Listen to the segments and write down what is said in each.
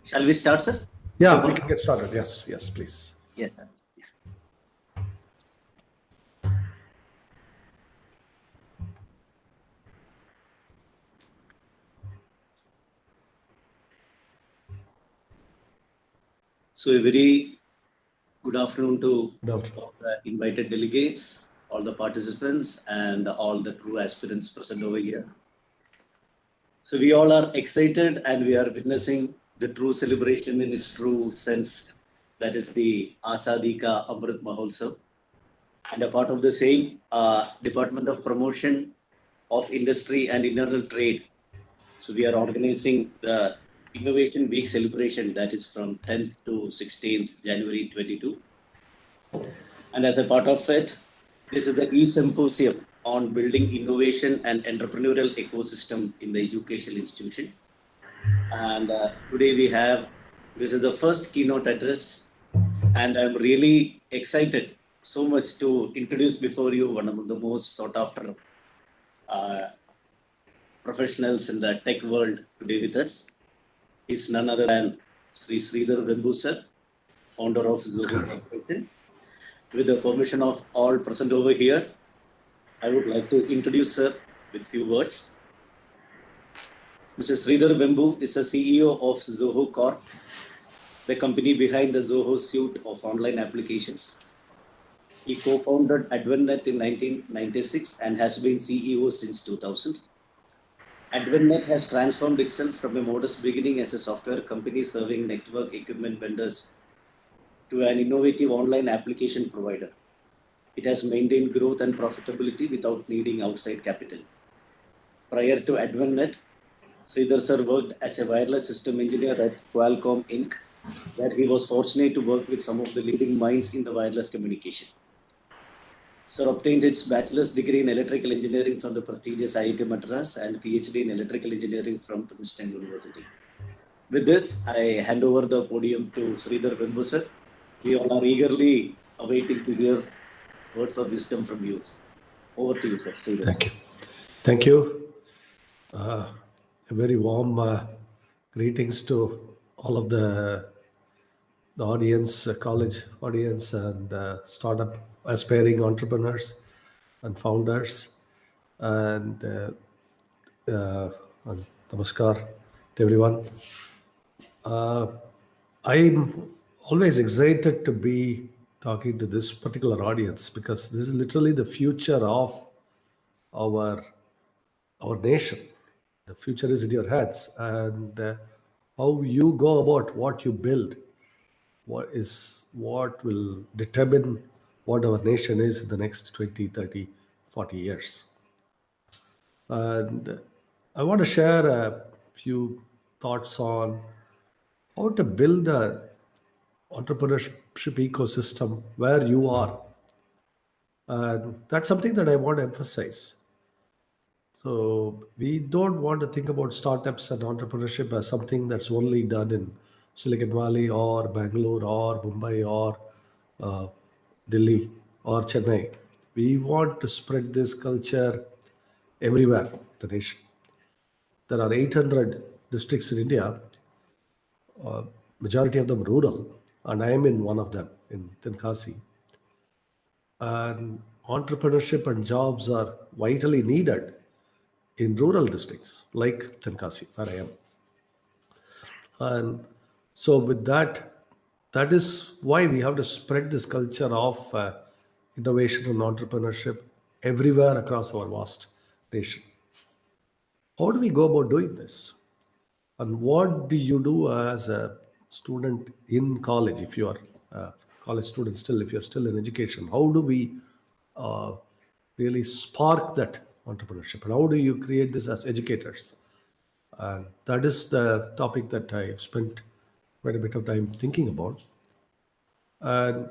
Shall we start, sir? Yeah, we can get started. Yes, yes, please. Yeah. So a very good afternoon to all the invited delegates, all the participants, and all the true aspirants present over here. So we all are excited and we are witnessing the true celebration in its true sense. That is the Azadi Ka Amrit Mahotsav. And a part of the same, Department of Promotion of Industry and Internal Trade. So we are organizing the Innovation Week celebration that is from 10th to 16th January 22. And as a part of it, this is the e-symposium on building innovation and entrepreneurial ecosystem in the educational institution. And today we have, this is the first keynote address, and I'm really excited so much to introduce before you one of the most sought after professionals in the tech world today with us. He's none other than Sridhar Vembu, sir, founder of Zoho Corporation. With the permission of all present over here, I would like to introduce sir with few words. Mr. Sridhar Vembu is the CEO of Zoho Corp, the company behind the Zoho suite of online applications. He co-founded AdventNet in 1996 and has been CEO since 2000. AdventNet has transformed itself from a modest beginning as a software company serving network equipment vendors to an innovative online application provider. It has maintained growth and profitability without needing outside capital. Prior to AdventNet, Sridhar sir worked as a wireless system engineer at Qualcomm Inc., where he was fortunate to work with some of the leading minds in the wireless communication. Sir obtained his bachelor's degree in electrical engineering from the prestigious IIT Madras and PhD in electrical engineering from Princeton University. With this, I hand over the podium to Sridhar Vembu, sir. We all are eagerly awaiting to hear words of wisdom from you. Over to you, sir. Sridhar. Thank you. Thank you. A very warm greetings to all of the audience, college audience, and startup aspiring entrepreneurs and founders. And namaskar to everyone. I'm always excited to be talking to this particular audience because this is literally the future of our nation. The future is in your hands, and how you go about what you build, what will determine what our nation is in the next 20, 30, 40 years. And I want to share a few thoughts on how to build a entrepreneurship ecosystem where you are. And that's something that I want to emphasize. So we don't want to think about startups and entrepreneurship as something that's only done in Silicon Valley or Bangalore or Mumbai or uh, Delhi or Chennai. We want to spread this culture everywhere in the nation. There are 800 districts in India, majority of them rural, and I am in one of them in Tenkasi. And entrepreneurship and jobs are vitally needed in rural districts like Tenkasi, where I am. And so, with that, that is why we have to spread this culture of innovation and entrepreneurship everywhere across our vast nation. How do we go about doing this? And what do you do as a student in college, if you are a college student still, if you're still in education? How do we uh, really spark that entrepreneurship? And how do you create this as educators? And that is the topic that I've spent quite a bit of time thinking about. And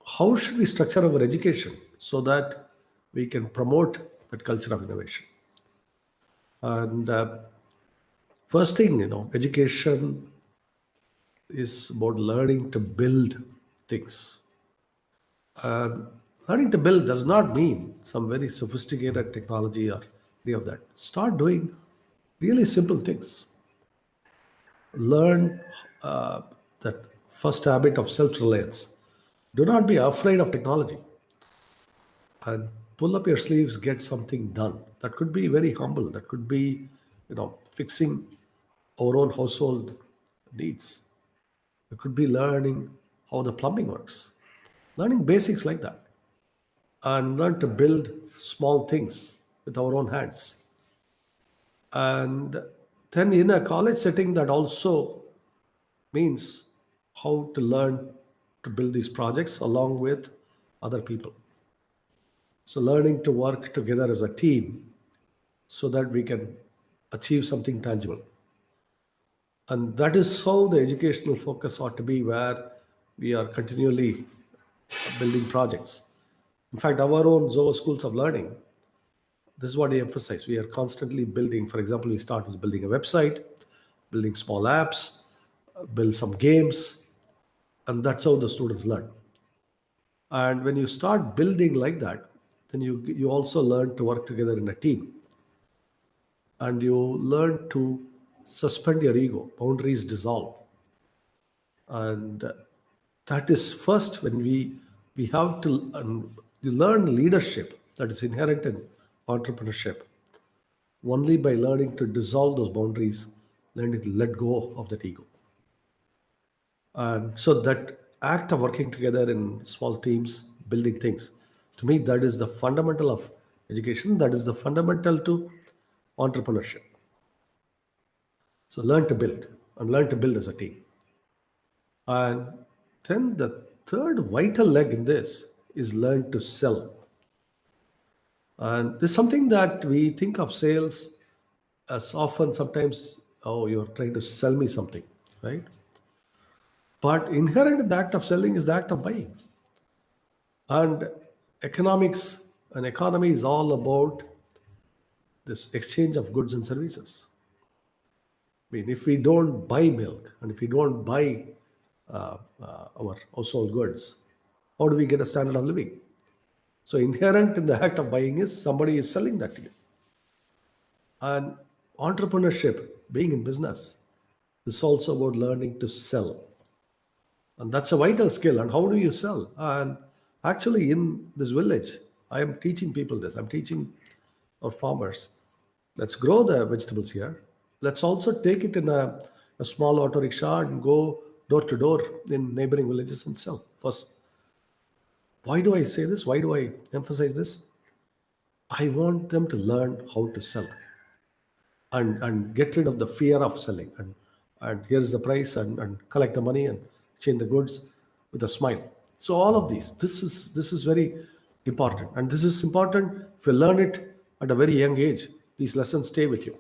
how should we structure our education so that we can promote that culture of innovation? And first thing, education is about learning to build things. And learning to build does not mean some very sophisticated technology or any of that. Start doing really simple things. Learn uh, that first habit of self-reliance. Do not be afraid of technology, and pull up your sleeves, get something done. That could be very humble. That could be, fixing our own household needs. It could be learning how the plumbing works, learning basics like that, and learn to build small things with our own hands. And then in a college setting, that also means how to learn to build these projects along with other people. So learning to work together as a team so that we can achieve something tangible. And that is how the educational focus ought to be, where we are continually building projects. In fact, our own Zoho schools of learning, this is what they emphasize. We are constantly building. For example, we start with building a website, building small apps, build some games, and that's how the students learn. And when you start building like that, then you also learn to work together in a team, and you learn to suspend your ego, boundaries dissolve. And that is first when we have to you learn leadership that is inherent in entrepreneurship only by learning to dissolve those boundaries, learning to let go of that ego. And so that act of working together in small teams, building things, to me, that is the fundamental of education. That is the fundamental to entrepreneurship. So learn to build and learn to build as a team. And then the third vital leg in this is learn to sell. And this is something that we think of sales as often sometimes, oh, you're trying to sell me something, right? But inherent in the act of selling is the act of buying. And economics and economy is all about this exchange of goods and services. I mean, if we don't buy milk and if we don't buy our household goods, how do we get a standard of living? So inherent in the act of buying is somebody is selling that to you. And entrepreneurship, being in business, is also about learning to sell. And that's a vital skill. And how do you sell? And actually, in this village, I am teaching people this. I'm teaching our farmers. Let's grow the vegetables here. Let's also take it in a small auto rickshaw and go door to door in neighboring villages and sell. First, why do I say this? Why do I emphasize this? I want them to learn how to sell and get rid of the fear of selling. And here's the price and collect the money and change the goods with a smile. So all of these, this is very important. And this is important if you learn it at a very young age. These lessons stay with you.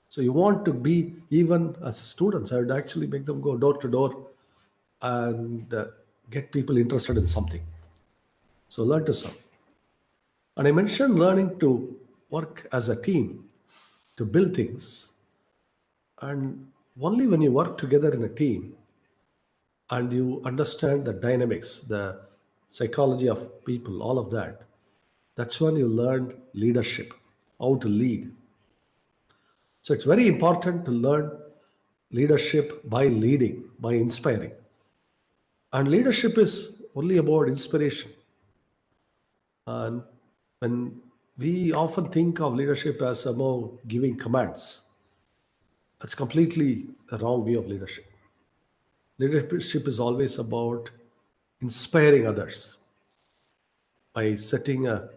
So you want to be, even as students, I would actually make them go door to door and get people interested in something. So learn to sell. And I mentioned learning to work as a team to build things. And only when you work together in a team and you understand the dynamics, the psychology of people, all of that, that's when you learn leadership, how to lead. So it's very important to learn leadership by leading, by inspiring. And leadership is only about inspiration. And when we often think of leadership as about giving commands, that's completely a wrong view of leadership. Leadership is always about inspiring others by setting a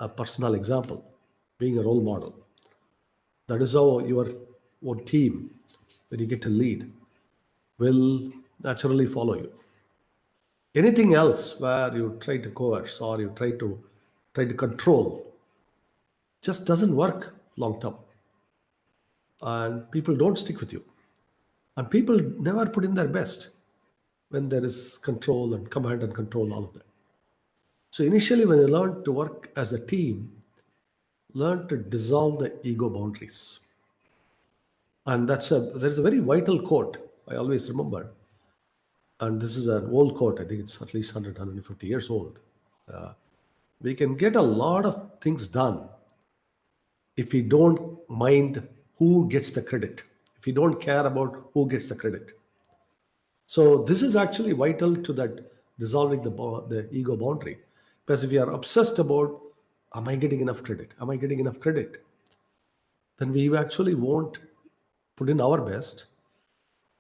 personal example, being a role model. That is how your own team, when you get to lead, will naturally follow you. Anything else where you try to coerce or you try to control just doesn't work long term. And people don't stick with you. And people never put in their best when there is control and command and control, all of that. So initially, when you learn to work as a team, learn to dissolve the ego boundaries. And there's a very vital quote I always remember. And this is an old quote. I think it's at least 100, years old. We can get a lot of things done if we don't mind who gets the credit. if you don't care about who gets the credit. So this is actually vital to that dissolving the ego boundary. Because if you are obsessed about, am I getting enough credit? Am I getting enough credit? Then we actually won't put in our best,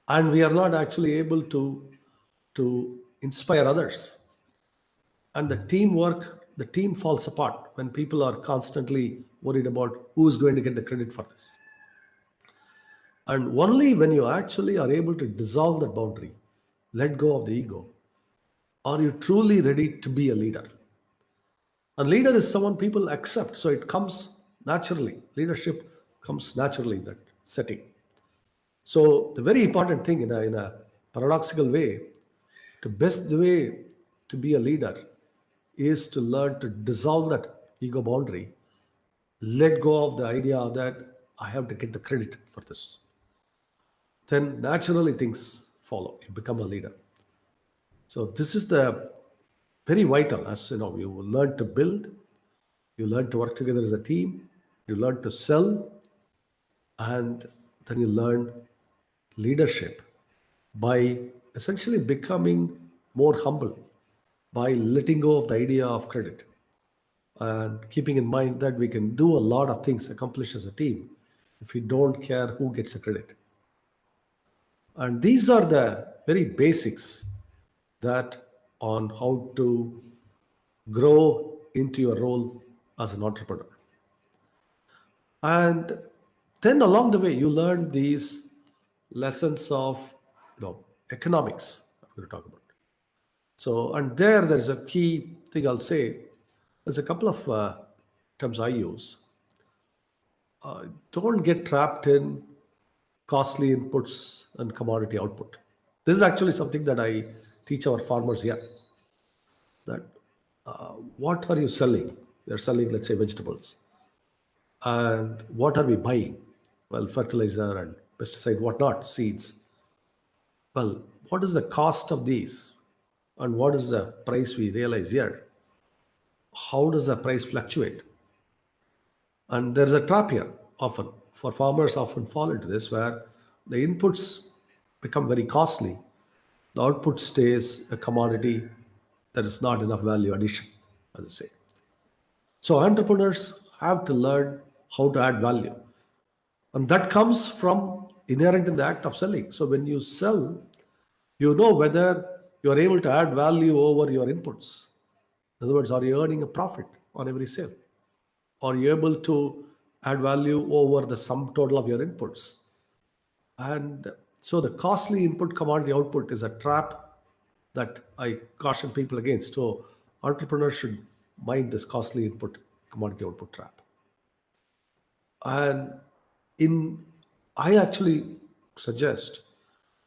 and we are not actually able to inspire others. And the team falls apart when people are constantly worried about who's going to get the credit for this. And only when you actually are able to dissolve that boundary, let go of the ego, are you truly ready to be a leader. And leader is someone people accept, so it comes naturally. Leadership comes naturally in that setting. So the very important thing in a paradoxical way, the best way to be a leader is to learn to dissolve that ego boundary, let go of the idea that I have to get the credit for this. Then naturally things follow. You become a leader. So this is the very vital. As you know, you learn to build, you learn to work together as a team, you learn to sell, and then you learn leadership by essentially becoming more humble, by letting go of the idea of credit, and keeping in mind that we can do a lot of things, accomplish as a team, if we don't care who gets the credit. And these are the very basics that on how to grow into your role as an entrepreneur. And then along the way, you learn these lessons of, economics. I'm going to talk about. So, and there is a key thing I'll say. There's a couple of terms I use. Don't get trapped in costly inputs and commodity output. This is actually something that I teach our farmers here. That what are you selling? They're selling, let's say, vegetables. And what are we buying? Well, fertilizer and pesticide, whatnot, seeds. Well, what is the cost of these? And what is the price we realize here? How does the price fluctuate? And there's a trap here often. For farmers often fall into this where the inputs become very costly. The output stays a commodity that is not enough value addition, as I say. So entrepreneurs have to learn how to add value. And that comes from inherent in the act of selling. So when you sell, you know whether you're able to add value over your inputs. In other words, are you earning a profit on every sale? Are you able to add value over the sum total of your inputs? And so the costly input commodity output is a trap that I caution people against. So entrepreneurs should mind this costly input commodity output trap. And in I actually suggest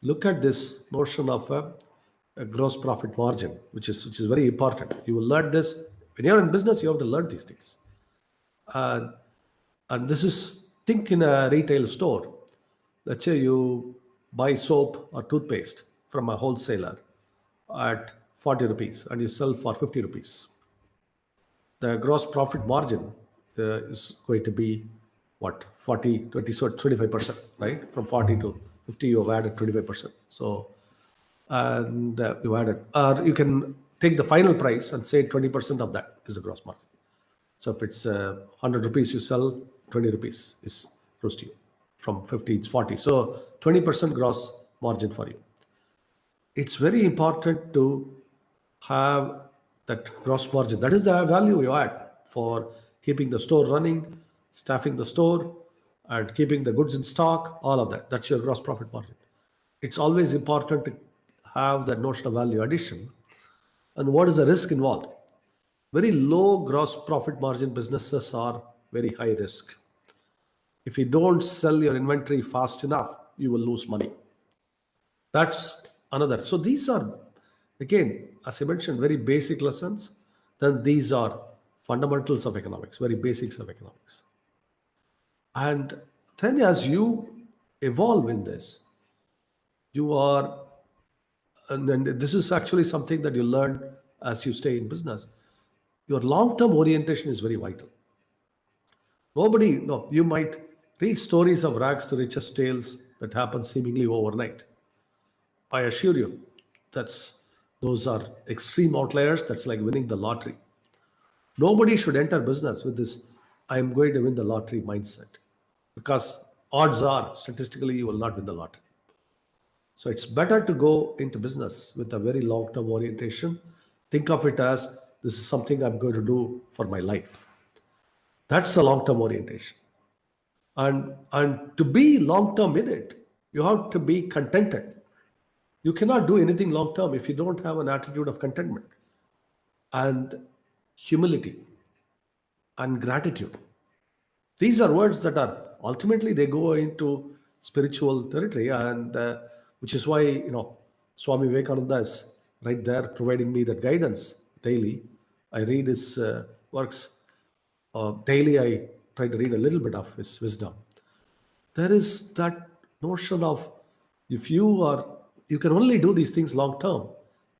look at this notion of a gross profit margin, which is very important. You will learn this when you're in business. You have to learn these things. And and this is, think in a retail store. Let's say you buy soap or toothpaste from a wholesaler at 40 rupees and you sell for 50 rupees. The gross profit margin is going to be what, 40 20, so 25%, right? From 40 to 50 you have added 25%. So and you added, or you can take the final price and say 20% of that is the gross margin. So if it's 100 rupees you sell, 20 rupees is goes to you. From 50 it's 40, so 20% gross margin for you. It's very important to have that gross margin. That is the value you add for keeping the store running, staffing the store, and keeping the goods in stock, all of that. That's your gross profit margin. It's always important to have that notion of value addition. And what is the risk involved? Very low gross profit margin businesses are very high risk. If you don't sell your inventory fast enough, you will lose money. That's another. So these are, again, as I mentioned, very basic lessons. Then these are fundamentals of economics, very basics of economics. And then as you evolve in this, you are, and then this is actually something that you learn as you stay in business. Your long-term orientation is very vital. Nobody, no, you might read stories of rags to riches tales that happen seemingly overnight. I assure you, those are extreme outliers. That's like winning the lottery. Nobody should enter business with this "I am going to win the lottery" mindset, because odds are statistically you will not win the lottery. So it's better to go into business with a very long term orientation. Think of it as this is something I'm going to do for my life. That's the long term orientation. And to be long term in it, you have to be contented. You cannot do anything long term if you don't have an attitude of contentment and humility and gratitude. These are words that are ultimately they go into spiritual territory, and which is why Swami Vivekananda is right there providing me that guidance daily. I read his works daily. I try to read a little bit of his wisdom. There is that notion of, if you can only do these things long term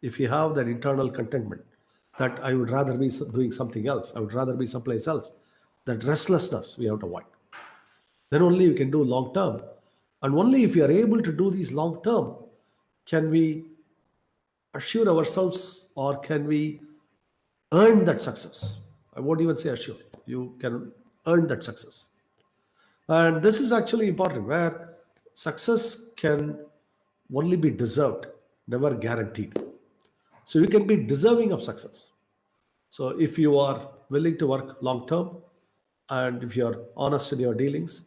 if you have that internal contentment, that I would rather be doing something else, I would rather be someplace else. That restlessness we have to avoid. Then only you can do long term. And only if you are able to do these long term can we assure ourselves, or can we earn that success. I won't even say assure, you can earn that success. And this is actually important, where success can only be deserved, never guaranteed. So you can be deserving of success. So if you are willing to work long term, and if you are honest in your dealings,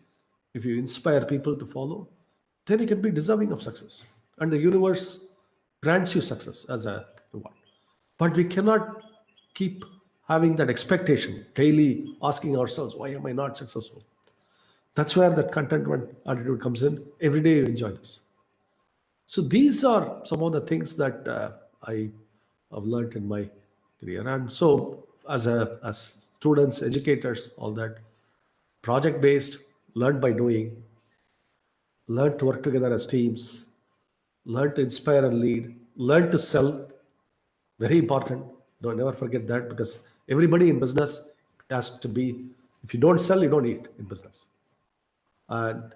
if you inspire people to follow, then you can be deserving of success. And the universe grants you success as a reward. But we cannot keep having that expectation, daily asking ourselves, why am I not successful? That's where that contentment attitude comes in. Every day you enjoy this. So these are some of the things that I have learned in my career. And so as students, educators, all that, project based, learn by doing, learn to work together as teams, learn to inspire and lead, learn to sell. Very important. Don't never forget that, because everybody in business has to be. If you don't sell, you don't eat in business. And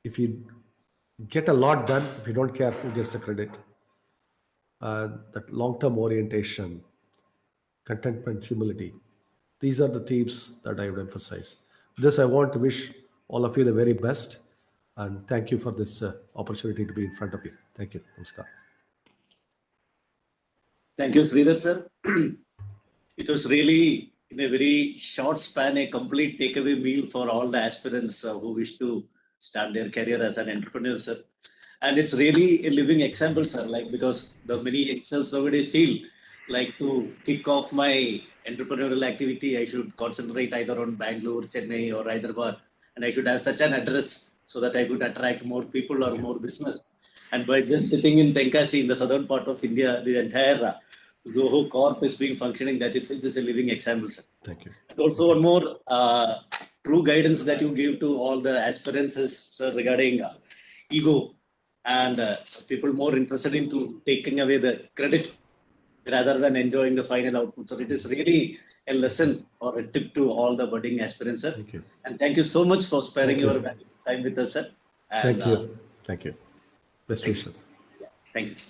if you get a lot done, if you don't care who gets the credit, and that long-term orientation, contentment, humility, these are the themes that I would emphasize. This I want to wish all of you the very best, and thank you for this opportunity to be in front of you. Thank you. Namaskar. Thank you, Sridhar sir. It was really, in a very short span, a complete takeaway meal for all the aspirants who wish to start their career as an entrepreneur, sir. And it's really a living example, sir. Like, because the many youngsters nowadays feel like, to kick off my entrepreneurial activity, I should concentrate either on Bangalore, Chennai, or Hyderabad, and I should have such an address so that I could attract more people or Thank you. more business. And by just sitting in Tenkasi, in the southern part of India, the entire Zoho Corp is being functioning. That itself is a living example, sir. Thank you. And also, Thank one you. more true guidance that you give to all the aspirants is, sir, regarding ego, and people more interested into taking away the credit rather than enjoying the final output. So it is really a lesson or a tip to all the budding aspirants, sir. Thank you. And thank you so much for sparing Thank your you. time with us, sir. And Thank you. Thank you. Best thank you, sir. wishes. Yeah, thank you, sir.